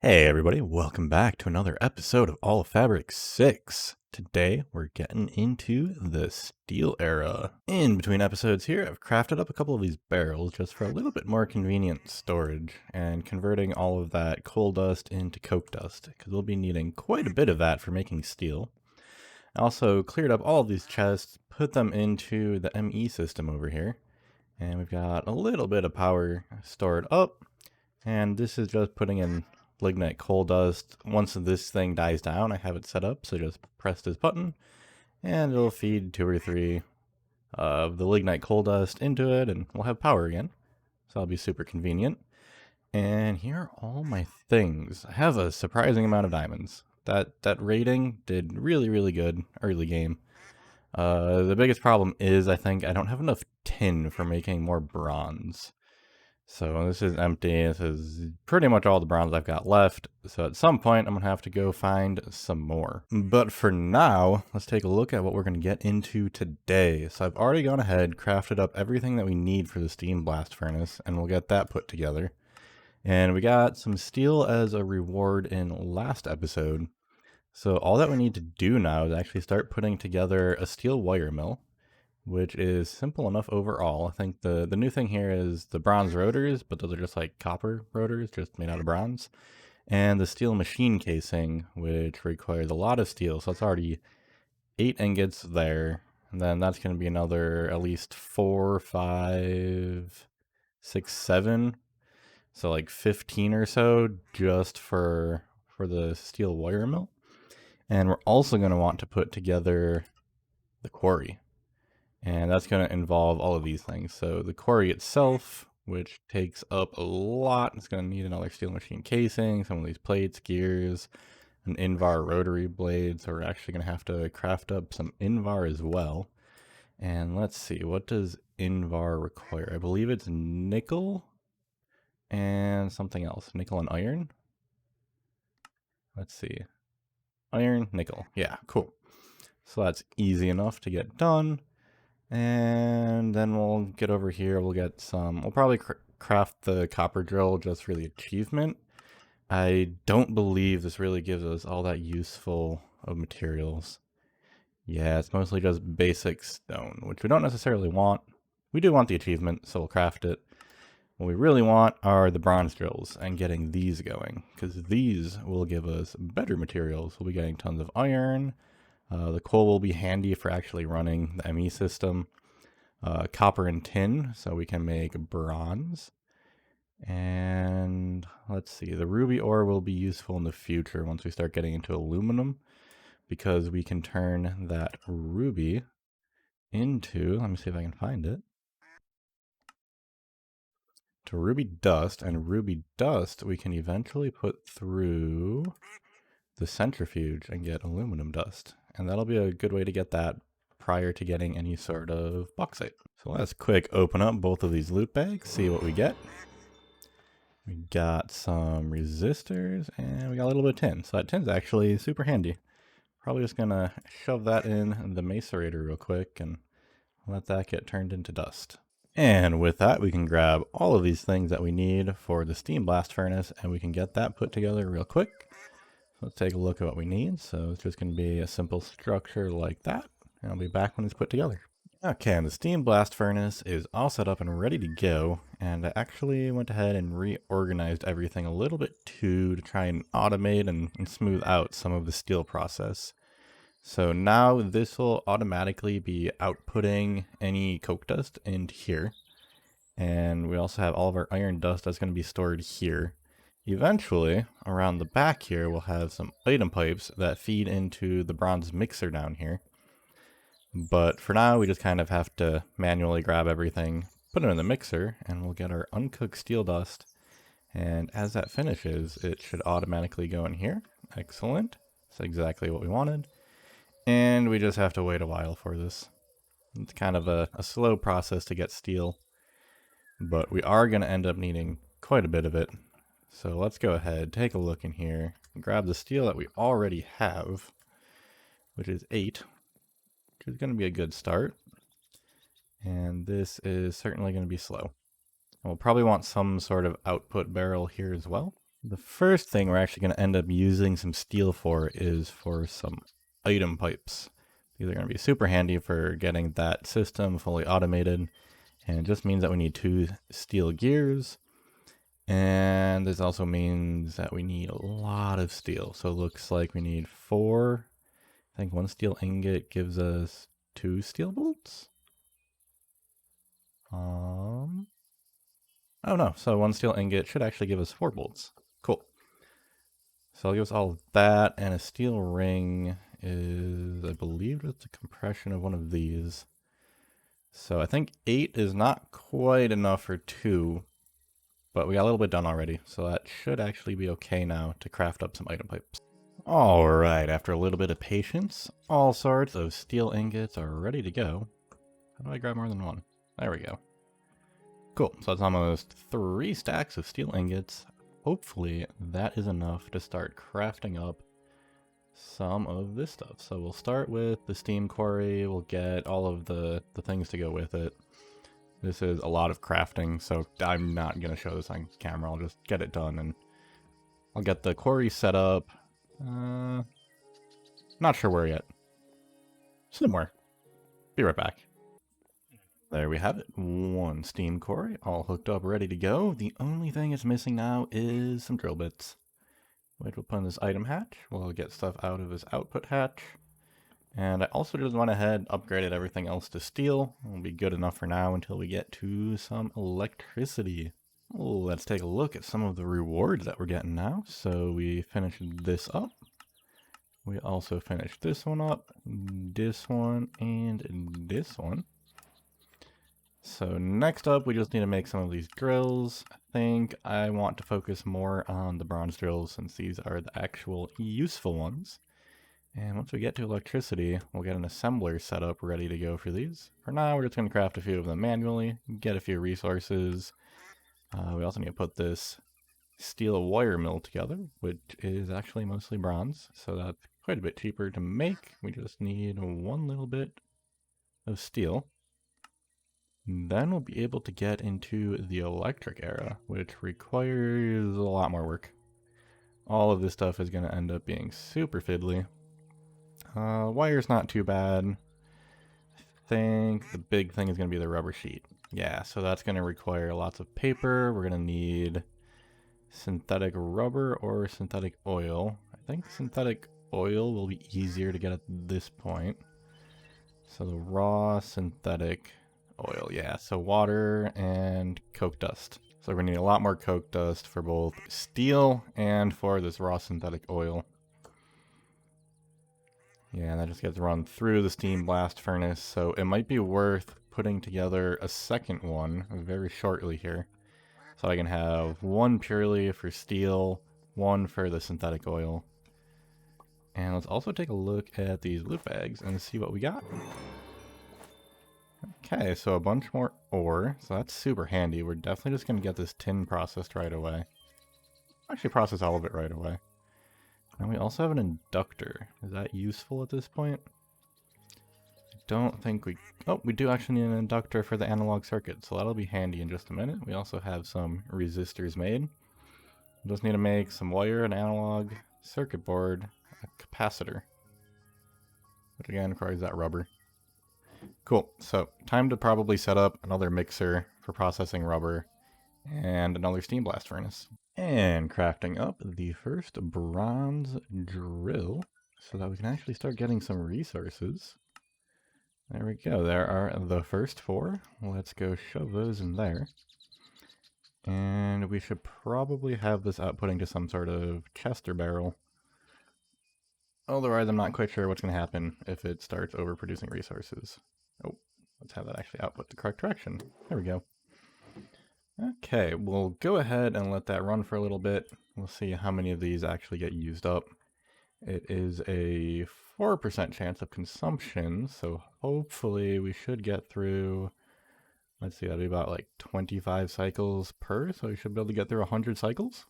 Hey everybody, welcome back to another episode of AoF6. Today we're getting into the steel era. In between episodes here, I've crafted up a couple of these barrels just for a little bit more convenient storage and converting all of that coal dust into coke dust, because we'll be needing quite a bit of that for making steel. I also cleared up all of these chests, put them into the ME system over here, and we've got a little bit of power stored up, and this is just putting in lignite coal dust. Once this thing dies down, I have it set up, so just press this button and it'll feed 2 or 3 of the lignite coal dust into it and we'll have power again. So that'll be super convenient. And here are all my things. I have a surprising amount of diamonds. That rating did really good early game. The biggest problem is I think I don't have enough tin for making more bronze. So this is empty. This is pretty much all the bronze I've got left. So at some point, I'm going to have to go find some more. But for now, let's take a look at what we're going to get into today. So I've already gone ahead, crafted up everything that we need for the steam blast furnace, and we'll get that put together. And we got some steel as a reward in last episode. So all that we need to do now is actually start putting together a steel wire mill, which is simple enough overall. I think the new thing here is the bronze rotors, but those are just like copper rotors, just made out of bronze. And the steel machine casing, which requires a lot of steel, so that's already 8 ingots there. And then that's going to be another at least 4, 5, 6, 7. So like 15 or so just for the steel wire mill. And we're also going to want to put together the quarry. And that's going to involve all of these things. So the quarry itself, which takes up a lot, it's going to need another steel machine casing, some of these plates, gears, an Invar rotary blade. So we're actually going to have to craft up some Invar as well. And let's see, what does Invar require? I believe it's nickel and something else. Nickel and iron? Let's see. Iron, nickel. Yeah, cool. So that's easy enough to get done. And then we'll get over here, we'll get some, we'll probably craft the copper drill just for the achievement. I don't believe this really gives us all that useful of materials. Yeah, it's mostly just basic stone, which we don't necessarily want. We do want the achievement, so we'll craft it. What we really want are the bronze drills and getting these going, because these will give us better materials. We'll be getting tons of iron. The coal will be handy for actually running the ME system. Copper and tin, so we can make bronze. And let's see, the ruby ore will be useful in the future once we start getting into aluminum, because we can turn that ruby into, let me see if I can find it, to ruby dust, and ruby dust we can eventually put through the centrifuge and get aluminum dust. And that'll be a good way to get that prior to getting any sort of bauxite. So let's quick open up both of these loot bags, see what we get. We got some resistors and we got a little bit of tin. So that tin's actually super handy. Probably just gonna shove that in the macerator real quick and let that get turned into dust. And with that, we can grab all of these things that we need for the steam blast furnace and we can get that put together real quick. Let's take a look at what we need. So it's just going to be a simple structure like that. And I'll be back when it's put together. Okay, and the steam blast furnace is all set up and ready to go. And I actually went ahead and reorganized everything a little bit too to try and automate and smooth out some of the steel process. So now this will automatically be outputting any coke dust into here. And we also have all of our iron dust that's going to be stored here. Eventually, around the back here, we'll have some item pipes that feed into the bronze mixer down here. But for now, we just kind of have to manually grab everything, put it in the mixer, and we'll get our uncooked steel dust. And as that finishes, it should automatically go in here. Excellent. That's exactly what we wanted. And we just have to wait a while for this. It's kind of a slow process to get steel, but we are going to end up needing quite a bit of it. So let's go ahead, take a look in here, and grab the steel that we already have, which is 8, which is going to be a good start. And this is certainly going to be slow. And we'll probably want some sort of output barrel here as well. The first thing we're actually going to end up using some steel for is for some item pipes. These are going to be super handy for getting that system fully automated, and it just means that we need 2 steel gears, and this also means that we need a lot of steel. So it looks like we need 4. I think 1 steel ingot gives us 2 steel bolts. Oh no, so 1 steel ingot should actually give us 4 bolts. Cool. So I'll give us all of that, and a steel ring is, I believe it's a compression of one of these. So I think 8 is not quite enough for 2, but we got a little bit done already, so that should actually be okay now to craft up some item pipes. Alright, after a little bit of patience, all sorts of steel ingots are ready to go. How do I grab more than one? There we go. Cool, so that's almost 3 stacks of steel ingots. Hopefully that is enough to start crafting up some of this stuff. So we'll start with the steam quarry, we'll get all of the things to go with it. This is a lot of crafting, so I'm not going to show this on camera, I'll just get it done and I'll get the quarry set up. Not sure where yet. Somewhere. Be right back. There we have it. 1 steam quarry, all hooked up, ready to go. The only thing it's missing now is some drill bits, which we'll put in this item hatch. We'll get stuff out of this output hatch. And I also just went ahead, upgraded everything else to steel. It'll be good enough for now until we get to some electricity. Let's take a look at some of the rewards that we're getting now. So we finished this up. We also finished this one up, this one, and this one. So next up, we just need to make some of these drills. I think I want to focus more on the bronze drills since these are the actual useful ones. And once we get to electricity, we'll get an assembler set up ready to go for these. For now, we're just going to craft a few of them manually, get a few resources. We also need to put this steel wire mill together, which is actually mostly bronze, so that's quite a bit cheaper to make. We just need 1 little bit of steel. Then we'll be able to get into the electric era, which requires a lot more work. All of this stuff is going to end up being super fiddly. Wire's not too bad. I think the big thing is going to be the rubber sheet. Yeah, so that's going to require lots of paper. We're going to need synthetic rubber or synthetic oil. I think synthetic oil will be easier to get at this point. So the raw synthetic oil, yeah, so water and coke dust. So we're going to need a lot more coke dust for both steel and for this raw synthetic oil. Yeah, and that just gets run through the steam blast furnace, so it might be worth putting together a second one very shortly here. So I can have 1 purely for steel, 1 for the synthetic oil. And let's also take a look at these loot bags and see what we got. Okay, so a bunch more ore, so that's super handy. We're definitely just going to get this tin processed right away. Actually process all of it right away. And we also have an inductor. Is that useful at this point? I don't think we... Oh, we do actually need an inductor for the analog circuit, so that'll be handy in just a minute. We also have some resistors made. We just need to make some wire, an analog circuit board, a capacitor, which again requires that rubber. Cool, so time to probably set up another mixer for processing rubber and another steam blast furnace. And crafting up the first bronze drill so that we can actually start getting some resources. There we go, there are the first 4. Let's go shove those in there. And we should probably have this outputting to some sort of chest or barrel. Otherwise, I'm not quite sure what's going to happen if it starts overproducing resources. Oh, let's have that actually output the correct direction. There we go. Okay, we'll go ahead and let that run for a little bit. We'll see how many of these actually get used up. It is a 4% chance of consumption, so hopefully we should get through, let's see, that'd be about like 25 cycles per, so we should be able to get through 100 cycles.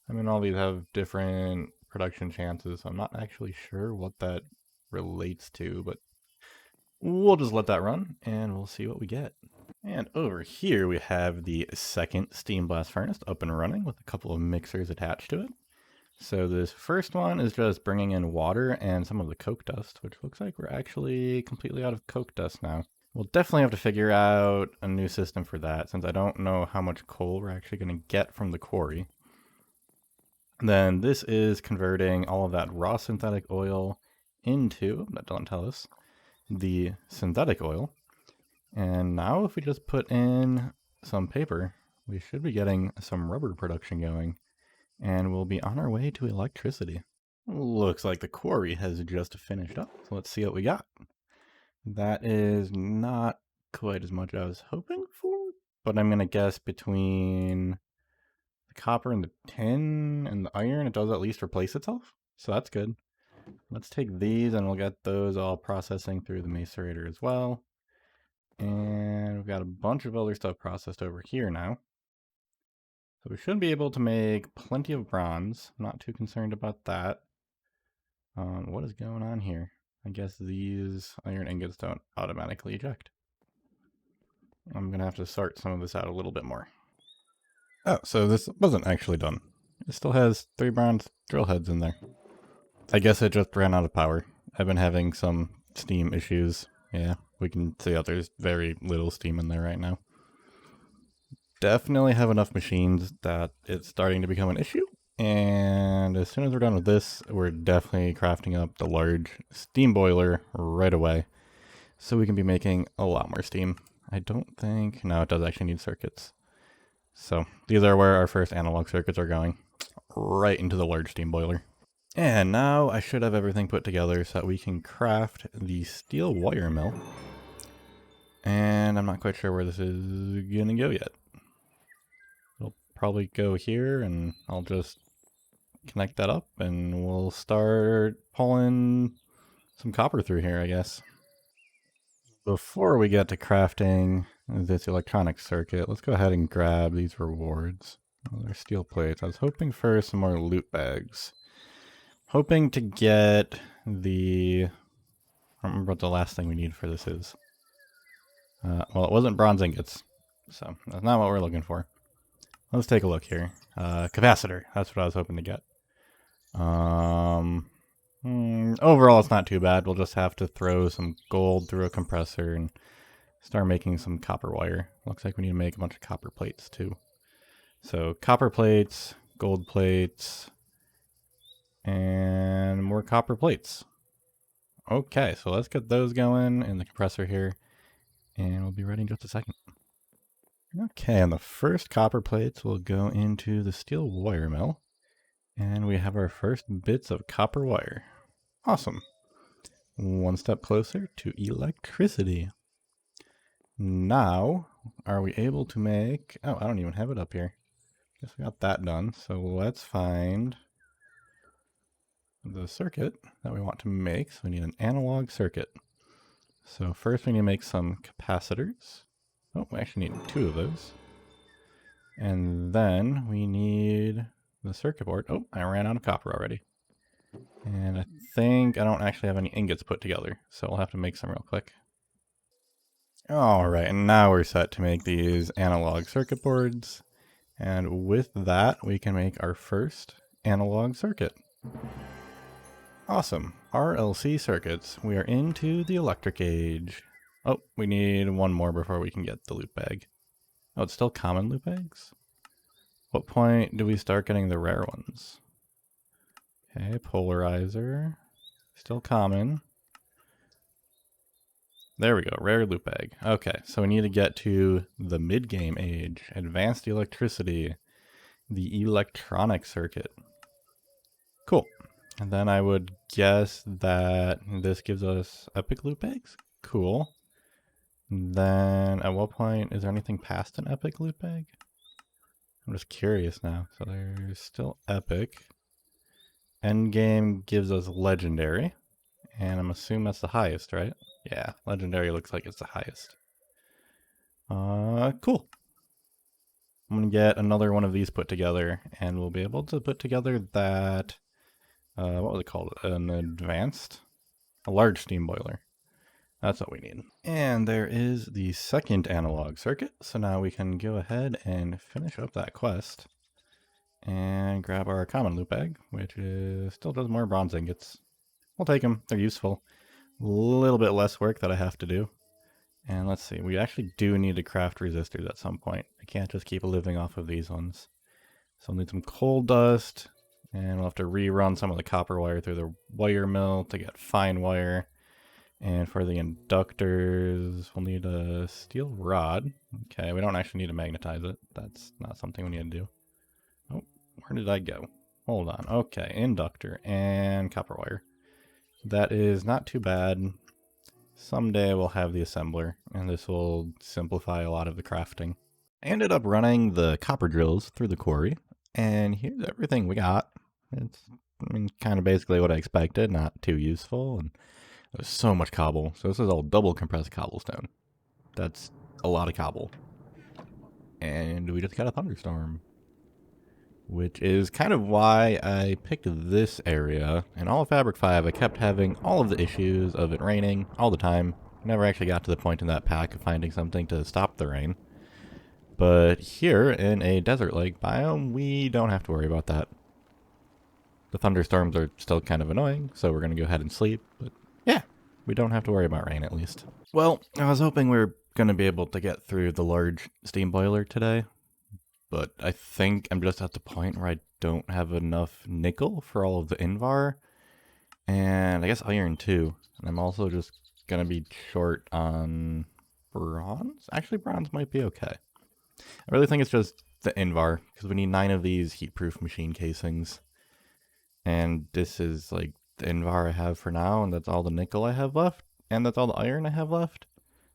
I mean, all these have different production chances, so I'm not actually sure what that relates to, but we'll just let that run, and we'll see what we get. And over here we have the second steam blast furnace up and running with a couple of mixers attached to it. So this first one is just bringing in water and some of the coke dust, which looks like we're actually completely out of coke dust now. We'll definitely have to figure out a new system for that, since I don't know how much coal we're actually going to get from the quarry. Then this is converting all of that raw synthetic oil into, that doesn't tell us, the synthetic oil. And now if we just put in some paper, we should be getting some rubber production going, and we'll be on our way to electricity. Looks like the quarry has just finished up, so let's see what we got. That is not quite as much as I was hoping for, but I'm going to guess between the copper and the tin and the iron, it does at least replace itself, so that's good. Let's take these and we'll get those all processing through the macerator as well. And we've got a bunch of other stuff processed over here now. So we should be able to make plenty of bronze. I'm not too concerned about that. What is going on here? I guess these iron ingots don't automatically eject. I'm going to have to sort some of this out a little bit more. Oh, so this wasn't actually done. It still has 3 bronze drill heads in there. I guess it just ran out of power. I've been having some steam issues. Yeah, we can see that there's very little steam in there right now. Definitely have enough machines that it's starting to become an issue. And as soon as we're done with this, we're definitely crafting up the large steam boiler right away, so we can be making a lot more steam. I don't think, no, it does actually need circuits. So these are where our first analog circuits are going, right into the large steam boiler. And now I should have everything put together so that we can craft the steel wire mill. And I'm not quite sure where this is gonna go yet. It'll probably go here, and I'll just connect that up and we'll start pulling some copper through here, I guess. Before we get to crafting this electronic circuit, let's go ahead and grab these rewards. Oh, they're steel plates. I was hoping for some more loot bags. Hoping to get the... I don't remember what the last thing we need for this is. Well, it wasn't bronze ingots, so that's not what we're looking for. Let's take a look here. Capacitor, that's what I was hoping to get. Overall, it's not too bad. We'll just have to throw some gold through a compressor and start making some copper wire. Looks like we need to make a bunch of copper plates too. So copper plates, gold plates, and more copper plates. Okay, so let's get those going in the compressor here, and we'll be ready in just a second. Okay, and the first copper plates will go into the steel wire mill, and we have our first bits of copper wire. Awesome. One step closer to electricity. Now, are we able to make... Oh, I don't even have it up here. Guess we got that done. So let's find the circuit that we want to make. So we need an analog circuit. So first we need to make some capacitors. Oh, we actually need 2 of those. And then we need the circuit board. Oh, I ran out of copper already. And I think I don't actually have any ingots put together, so we'll have to make some real quick. Alright, and now we're set to make these analog circuit boards. And with that, we can make our first analog circuit. Awesome. RLC circuits. We are into the electric age. Oh, we need one more before we can get the loot bag. Oh, it's still common loot bags? What point do we start getting the rare ones? Okay, polarizer. Still common. There we go, rare loot bag. Okay, so we need to get to the mid-game age, advanced electricity, the electronic circuit. Cool. And then I would guess that this gives us epic loot bags? Cool. And then at what point, is there anything past an epic loot bag? I'm just curious now. So there's still epic. Endgame gives us legendary. And I'm assuming that's the highest, right? Yeah, legendary looks like it's the highest. Cool. I'm gonna get another one of these put together, and we'll be able to put together that, what was it called? A large steam boiler. That's what we need. And there is the second analog circuit. So now we can go ahead and finish up that quest and grab our common loot bag, which still does more bronze ingots. We'll take them. They're useful. A little bit less work that I have to do. And let's see. We actually do need to craft resistors at some point. I can't just keep living off of these ones. So we'll need some coal dust. And we'll have to rerun some of the copper wire through the wire mill to get fine wire. And for the inductors, we'll need a steel rod. Okay, we don't actually need to magnetize it. That's not something we need to do. Oh, where did I go? Hold on. Okay, inductor and copper wire. That is not too bad. Someday we'll have the assembler, and this will simplify a lot of the crafting. I ended up running the copper drills through the quarry, and here's everything we got. It's, kind of basically what I expected, not too useful, and there's so much cobble. So this is all double compressed cobblestone. That's a lot of cobble. And we just got a thunderstorm, which is kind of why I picked this area. In all of Fabric 5, I kept having all of the issues of it raining all the time. Never actually got to the point in that pack of finding something to stop the rain. But here, in a desert-like biome, we don't have to worry about that. The thunderstorms are still kind of annoying, so we're going to go ahead and sleep. But yeah, we don't have to worry about rain, at least. Well, I was hoping we were going to be able to get through the large steam boiler today. But I think I'm just at the point where I don't have enough nickel for all of the Invar. And I guess iron too. And I'm also just going to be short on bronze. Actually, bronze might be okay. I really think it's just the Invar, because we need 9 of these heat-proof machine casings. And this is like the Invar I have for now, and that's all the nickel I have left. And that's all the iron I have left.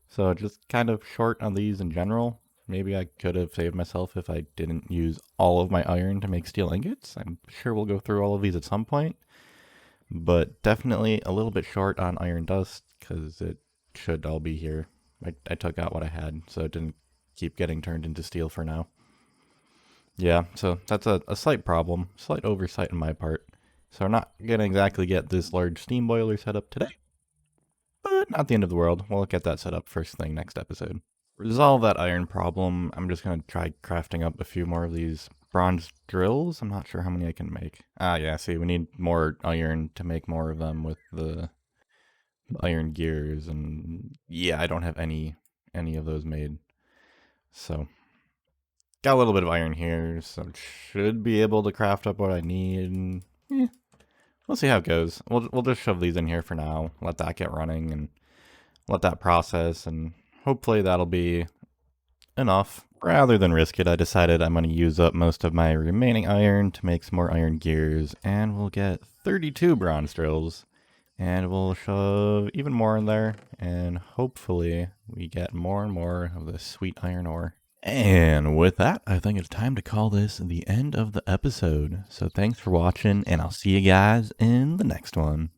So just kind of short on these in general. Maybe I could have saved myself if I didn't use all of my iron to make steel ingots. I'm sure we'll go through all of these at some point. But definitely a little bit short on iron dust, because it should all be here. I took out what I had, so it didn't keep getting turned into steel for now. Yeah, so that's a slight problem, slight oversight on my part. So we're not going to exactly get this large steam boiler set up today. But not the end of the world. We'll get that set up first thing next episode. Resolve that iron problem. I'm just going to try crafting up a few more of these bronze drills. I'm not sure how many I can make. Ah, yeah, see, we need more iron to make more of them with the iron gears. And yeah, I don't have any of those made. So, got a little bit of iron here, so should be able to craft up what I need. We'll see how it goes. We'll just shove these in here for now, let that get running, and let that process, and hopefully that'll be enough. Rather than risk it, I decided I'm going to use up most of my remaining iron to make some more iron gears, and we'll get 32 bronze drills, and we'll shove even more in there, and hopefully we get more and more of the sweet iron ore. And with that, I think it's time to call this the end of the episode. So thanks for watching, and I'll see you guys in the next one.